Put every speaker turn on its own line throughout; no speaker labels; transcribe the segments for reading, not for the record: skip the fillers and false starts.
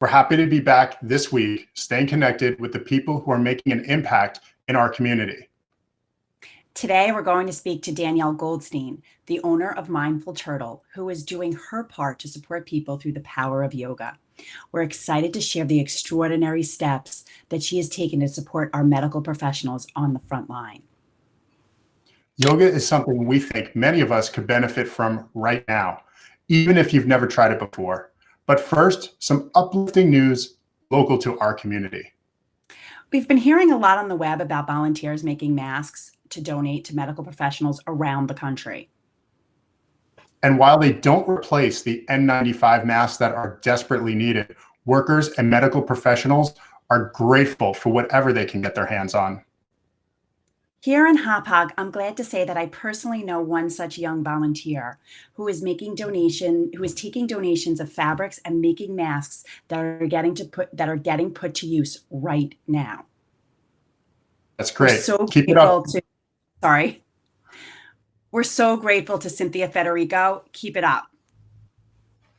We're happy to be back this week, staying connected with the people who are making an impact in our community.
Today, we're going to speak to Danielle Goldstein, the owner of Mindful Turtle, who is doing her part to support people through the power of yoga. We're excited to share the extraordinary steps that she has taken to support our medical professionals on the front line.
Yoga is something we think many of us could benefit from right now, even if you've never tried it before. But first, some uplifting news local to our community.
We've been hearing a lot on the web about volunteers making masks to donate to medical professionals around the country.
And while they don't replace the N95 masks that are desperately needed, workers and medical professionals are grateful for whatever they can get their hands on.
Here in Hauppauge, I'm glad to say that I personally know one such young volunteer who is taking donations of fabrics and making masks that are getting put to use right now.
That's great.
Keep it up. We're so grateful to Cynthia Federico. Keep it up.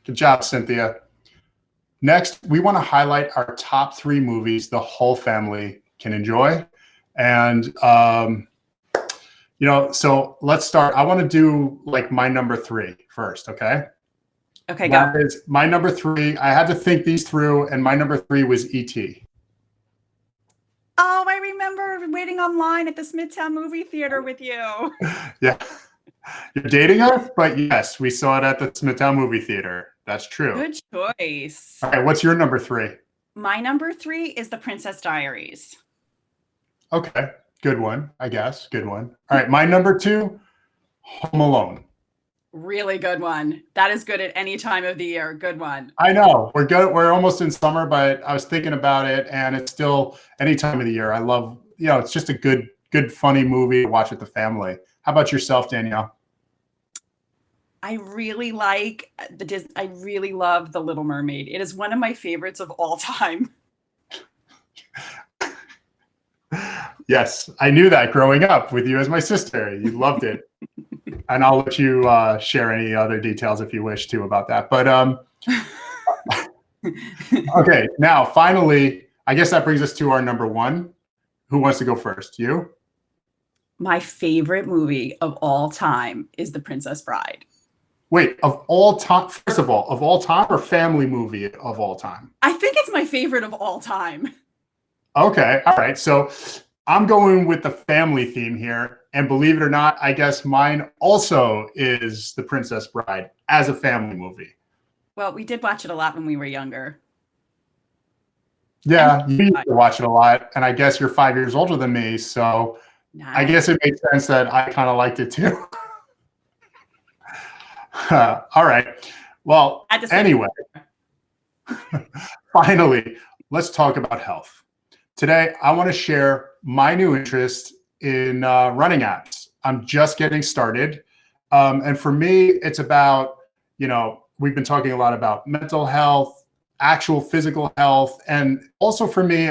Good job, Cynthia. Next, we want to highlight our top 3 movies the whole family can enjoy. And, so let's start. I want to do like my number 3 first. Okay.
Okay.
That is my number 3. I had to think these through, and my number 3 was E.T.
Oh, I remember waiting online at the Smithtown movie theater with you.
Yeah. You're dating us, but yes, we saw it at the Smithtown movie theater. That's true.
Good choice.
All right. What's your number 3?
My number 3 is The Princess Diaries.
Okay, good one, I guess. Good one. All right, my number 2, Home Alone.
Really good one. That is good at any time of the year. Good one.
I know. We're good. We're almost in summer, but I was thinking about it, and it's still any time of the year. I love, it's just a good, funny movie to watch with the family. How about yourself, Danielle?
I really love The Little Mermaid. It is one of my favorites of all time.
Yes, I knew that growing up with you as my sister. You loved it. And I'll let you share any other details if you wish to about that. But okay, now finally, I guess that brings us to our number 1. Who wants to go first? You?
My favorite movie of all time is The Princess Bride.
Wait, of all time? First of all, of all time or family movie of all time?
I think it's my favorite of all time.
Okay, all right. So I'm going with the family theme here. And believe it or not, I guess mine also is The Princess Bride as a family movie.
Well, we did watch it a lot when we were younger.
Yeah, you used to watch it a lot. And I guess you're 5 years older than me. So nice. I guess it makes sense that I kind of liked it too. All right. Well, anyway, finally, let's talk about health. Today, I want to share my new interest in running apps. I'm just getting started. And for me, it's about, we've been talking a lot about mental health, actual physical health. And also for me,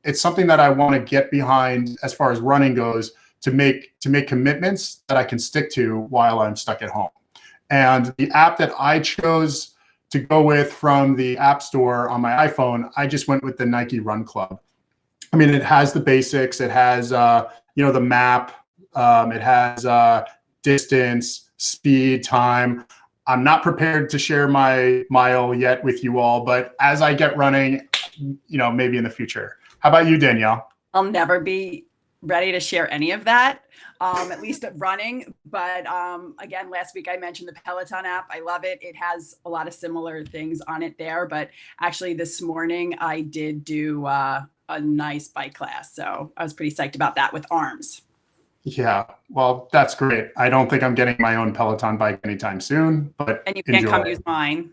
it's something that I want to get behind as far as running goes to make commitments that I can stick to while I'm stuck at home. And the app that I chose to go with from the App Store on my iPhone, I just went with the Nike Run Club. I mean, it has the basics. It has, the map. It has distance, speed, time. I'm not prepared to share my mile yet with you all, but as I get running, maybe in the future. How about you, Danielle?
I'll never be ready to share any of that, at least at running. But again, last week I mentioned the Peloton app. I love it. It has a lot of similar things on it there. But actually this morning I did do a nice bike class. So I was pretty psyched about that with arms.
Yeah, well, that's great. I don't think I'm getting my own Peloton bike anytime soon, but
and you can't come use mine.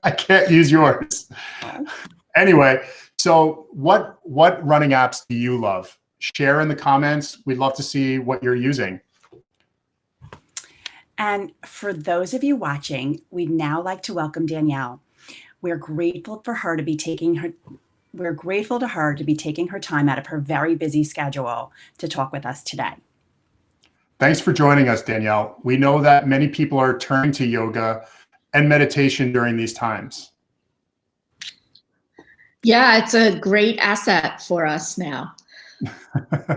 I can't use yours. Oh. Anyway, so what running apps do you love? Share in the comments. We'd love to see what you're using.
And for those of you watching, we'd now like to welcome Danielle. We're grateful to her to be taking her time out of her very busy schedule to talk with us today.
Thanks for joining us, Danielle. We know that many people are turning to yoga and meditation during these times.
Yeah, it's a great asset for us now.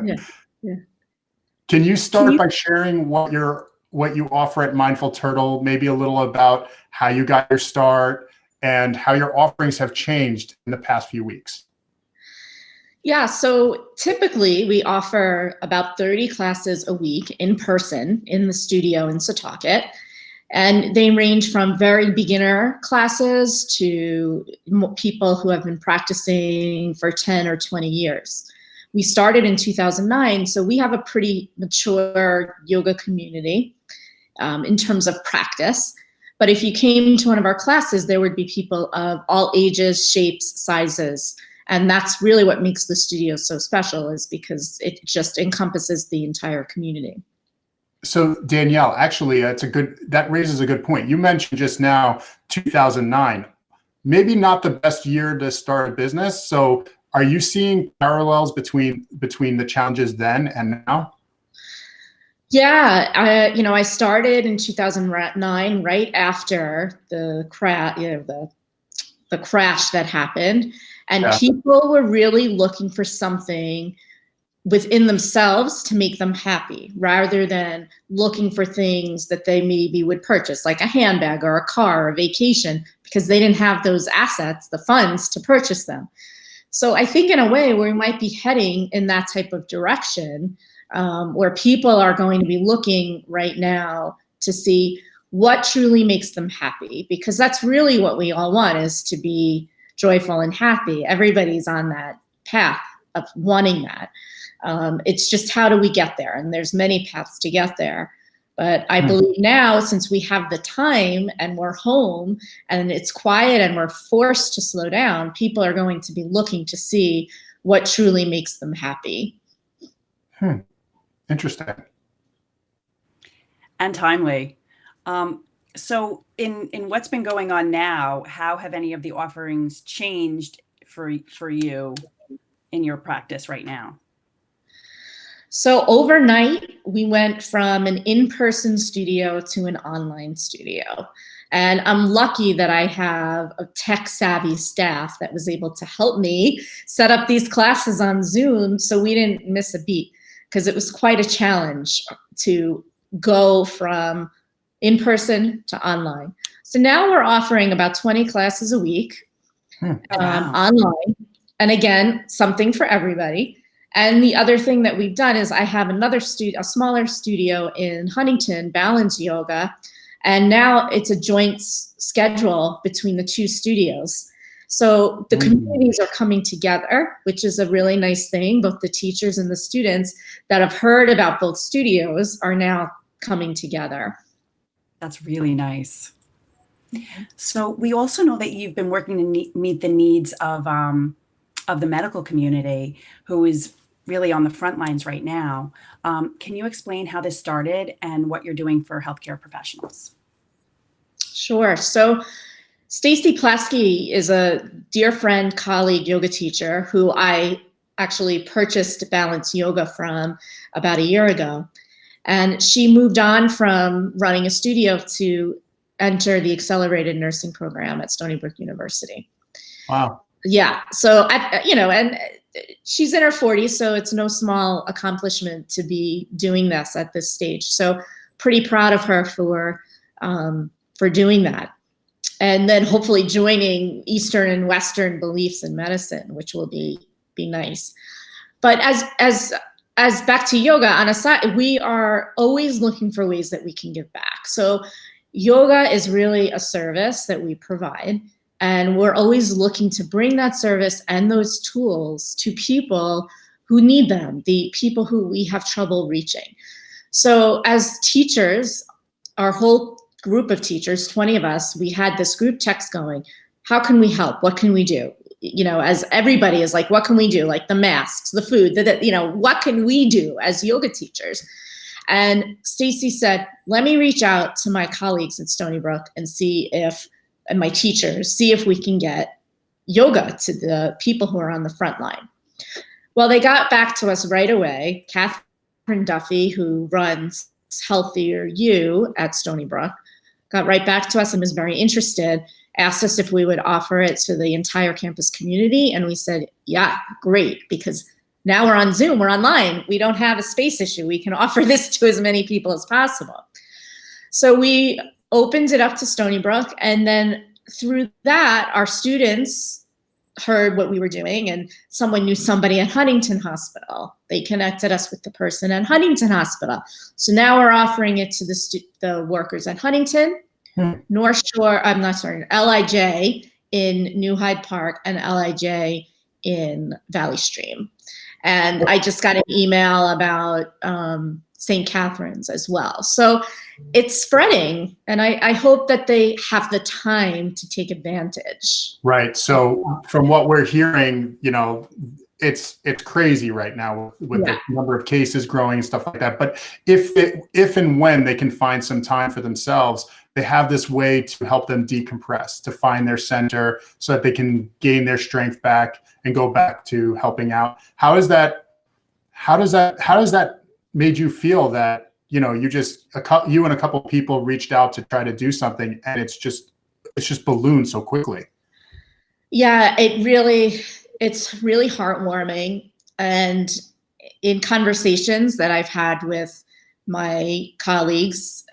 Yeah. Yeah.
Can you start by sharing what you offer at Mindful Turtle, maybe a little about how you got your start and how your offerings have changed in the past few weeks?
Yeah, so typically we offer about 30 classes a week in person in the studio in Setauket. And they range from very beginner classes to people who have been practicing for 10 or 20 years. We started in 2009, so we have a pretty mature yoga community in terms of practice. But if you came to one of our classes, there would be people of all ages, shapes, sizes. And that's really what makes the studio so special, is because it just encompasses the entire community.
So Danielle, actually, that raises a good point. You mentioned just now 2009, maybe not the best year to start a business. So are you seeing parallels between the challenges then and now?
Yeah, I started in 2009, right after the crash that happened, and
Yeah.
people were really looking for something within themselves to make them happy, rather than looking for things that they maybe would purchase, like a handbag or a car or a vacation, because they didn't have those assets, the funds to purchase them. So I think in a way we might be heading in that type of direction, where people are going to be looking right now to see what truly makes them happy, because that's really what we all want, is to be joyful and happy. Everybody's on that path of wanting that. It's just, how do we get there? And there's many paths to get there. But I believe now, since we have the time and we're home and it's quiet and we're forced to slow down, people are going to be looking to see what truly makes them happy.
Interesting.
And timely. So in what's been going on now, how have any of the offerings changed for you in your practice right now?
So overnight, we went from an in-person studio to an online studio. And I'm lucky that I have a tech-savvy staff that was able to help me set up these classes on Zoom, so we didn't miss a beat, because it was quite a challenge to go from in-person to online. So now we're offering about 20 classes a week online. And again, something for everybody. And the other thing that we've done is I have another studio, a smaller studio in Huntington, Balance Yoga, and now it's a joint schedule between the two studios. So the communities are coming together, which is a really nice thing. Both the teachers and the students that have heard about both studios are now coming together.
That's really nice. So we also know that you've been working to meet the needs of the medical community, who is really on the front lines right now. Can you explain how this started and what you're doing for healthcare professionals?
Sure. So Stacy Plaskey is a dear friend, colleague, yoga teacher who I actually purchased Balance Yoga from about a year ago. And she moved on from running a studio to enter the accelerated nursing program at Stony Brook University.
Wow.
Yeah. So, and she's in her 40s, so it's no small accomplishment to be doing this at this stage. So pretty proud of her for doing that. And then hopefully joining Eastern and Western beliefs in medicine, which will be nice. But as back to yoga, on a side, we are always looking for ways that we can give back. So yoga is really a service that we provide, and we're always looking to bring that service and those tools to people who need them, the people who we have trouble reaching. So as teachers, our whole group of teachers, 20 of us, we had this group text going, how can we help? What can we do? As everybody is like, what can we do? Like the masks, the food, what can we do as yoga teachers? And Stacy said, let me reach out to my colleagues at Stony Brook and and my teachers, see if we can get yoga to the people who are on the front line. Well, they got back to us right away. Catherine Duffy, who runs Healthier You at Stony Brook, got right back to us and was very interested. asked us if we would offer it to the entire campus community. And we said, yeah, great, because now we're on Zoom, we're online. We don't have a space issue. We can offer this to as many people as possible. So we opened it up to Stony Brook, and then through that, our students heard what we were doing, and someone knew somebody at Huntington Hospital. They connected us with the person at Huntington Hospital. So now we're offering it to the workers at Huntington, North Shore, LIJ in New Hyde Park, and LIJ in Valley Stream. And I just got an email about St. Catherine's as well. So it's spreading, and I hope that they have the time to take advantage.
Right. So from what we're hearing, it's crazy right now with the number of cases growing and stuff like that. But if and when they can find some time for themselves, they have this way to help them decompress, to find their center so that they can gain their strength back and go back to helping out. How does that made you feel that, you and a couple of people reached out to try to do something, and it's just ballooned so quickly?
Yeah, it's really heartwarming. And in conversations that I've had with my colleagues,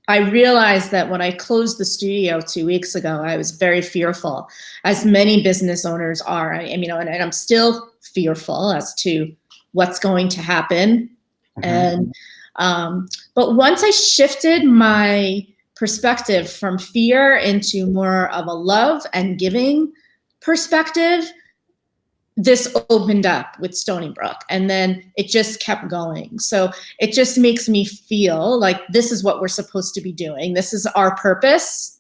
I realized that when I closed the studio 2 weeks ago, I was very fearful, as many business owners are. And I'm still fearful as to what's going to happen. And but once I shifted my perspective from fear into more of a love and giving perspective, this opened up with Stony Brook, and then it just kept going. So it just makes me feel like this is what we're supposed to be doing. This is our purpose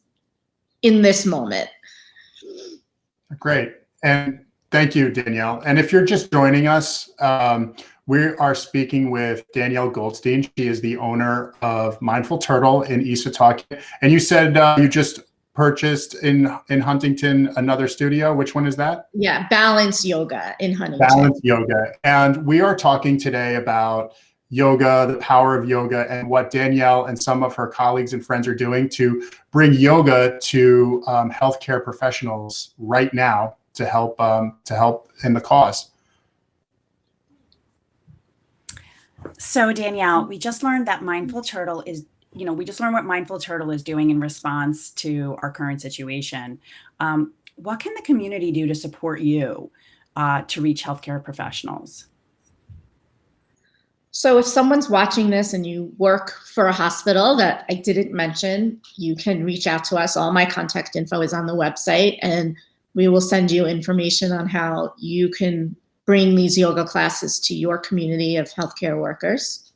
in this moment.
Great. And thank you, Danielle. And if you're just joining us, we are speaking with Danielle Goldstein. She is the owner of Mindful Turtle in East Setauket. And you said you just purchased in Huntington another studio. Which one is that?
Yeah, Balance Yoga in Huntington.
Balance Yoga. And we are talking today about yoga, the power of yoga, and what Danielle and some of her colleagues and friends are doing to bring yoga to healthcare professionals right now to help in the cause.
So Danielle, we just learned that Mindful Turtle is, we just learned what Mindful Turtle is doing in response to our current situation. What can the community do to support you to reach healthcare professionals?
So if someone's watching this and you work for a hospital that I didn't mention, you can reach out to us. All my contact info is on the website, and we will send you information on how you can bring these yoga classes to your community of healthcare workers.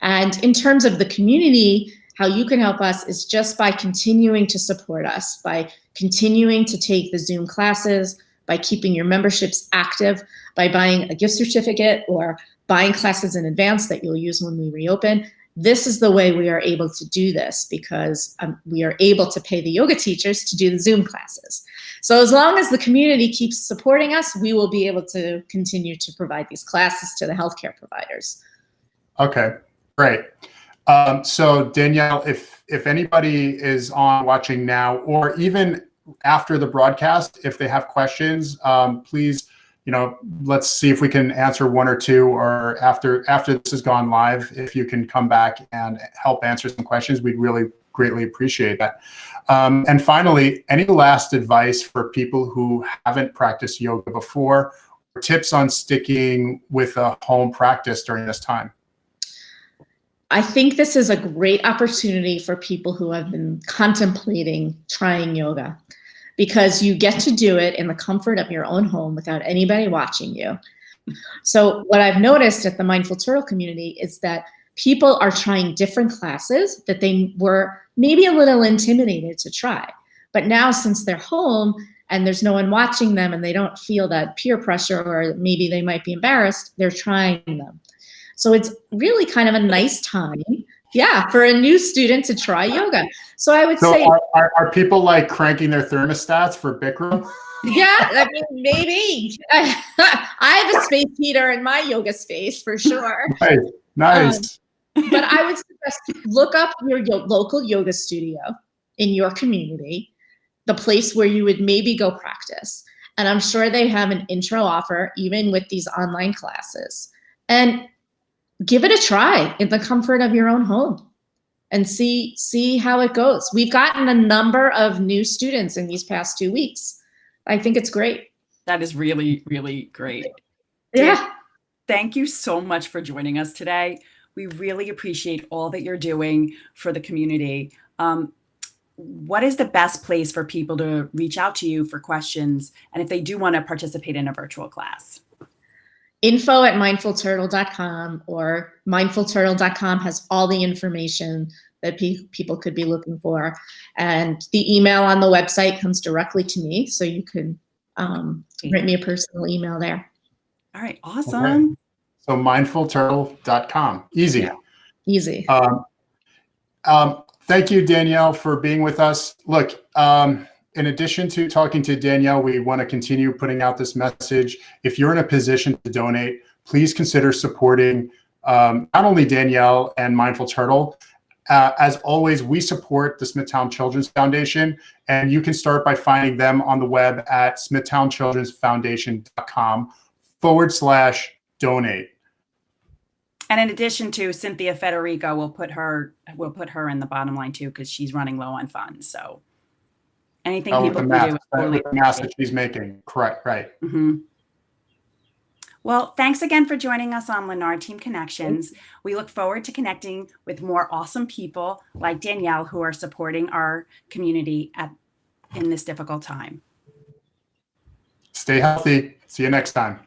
And in terms of the community, how you can help us is just by continuing to support us, by continuing to take the Zoom classes, by keeping your memberships active, by buying a gift certificate or buying classes in advance that you'll use when we reopen. This is the way we are able to do this, because we are able to pay the yoga teachers to do the Zoom classes. So as long as the community keeps supporting us, we will be able to continue to provide these classes to the healthcare providers.
Okay, great. So Danielle, if anybody is on watching now, or even after the broadcast, if they have questions, please, let's see if we can answer one or two, or after this has gone live, if you can come back and help answer some questions, we'd really greatly appreciate that. And finally, any last advice for people who haven't practiced yoga before, or tips on sticking with a home practice during this time?
I think this is a great opportunity for people who have been contemplating trying yoga, because you get to do it in the comfort of your own home without anybody watching you. So what I've noticed at the Mindful Turtle community is that people are trying different classes that they were maybe a little intimidated to try. But now, since they're home and there's no one watching them and they don't feel that peer pressure, or maybe they might be embarrassed, they're trying them. So it's really kind of a nice time, for a new student to try yoga. So I would say—
are people like cranking their thermostats for Bikram?
Yeah, I mean, maybe. I have a space heater in my yoga space for sure.
Nice.
But I would suggest look up your local yoga studio in your community, the place where you would maybe go practice. And I'm sure they have an intro offer, even with these online classes. And give it a try in the comfort of your own home and see how it goes. We've gotten a number of new students in these past 2 weeks. I think it's great.
That is really, really great.
Yeah.
Thank you so much for joining us today. We really appreciate all that you're doing for the community. What is the best place for people to reach out to you for questions, and if they do want to participate in a virtual class?
info@mindfulturtle.com, or mindfulturtle.com has all the information that people could be looking for. And the email on the website comes directly to me, so you can write me a personal email there.
All right, awesome.
Okay. So mindfulturtle.com. Easy.
Yeah. Easy.
Thank you, Danielle, for being with us. Look, in addition to talking to Danielle, we want to continue putting out this message. If you're in a position to donate, please consider supporting not only Danielle and Mindful Turtle. As always, we support the Smithtown Children's Foundation, and you can start by finding them on the web at smithtownchildrensfoundation.com/donate.
And in addition to Cynthia Federico, we'll put her in the bottom line too, because she's running low on funds. So anything people can do.
With the math that she's making. Correct. Right.
Mm-hmm. Well, thanks again for joining us on Lenard Team Connections. We look forward to connecting with more awesome people like Danielle, who are supporting our community in this difficult time.
Stay healthy. See you next time.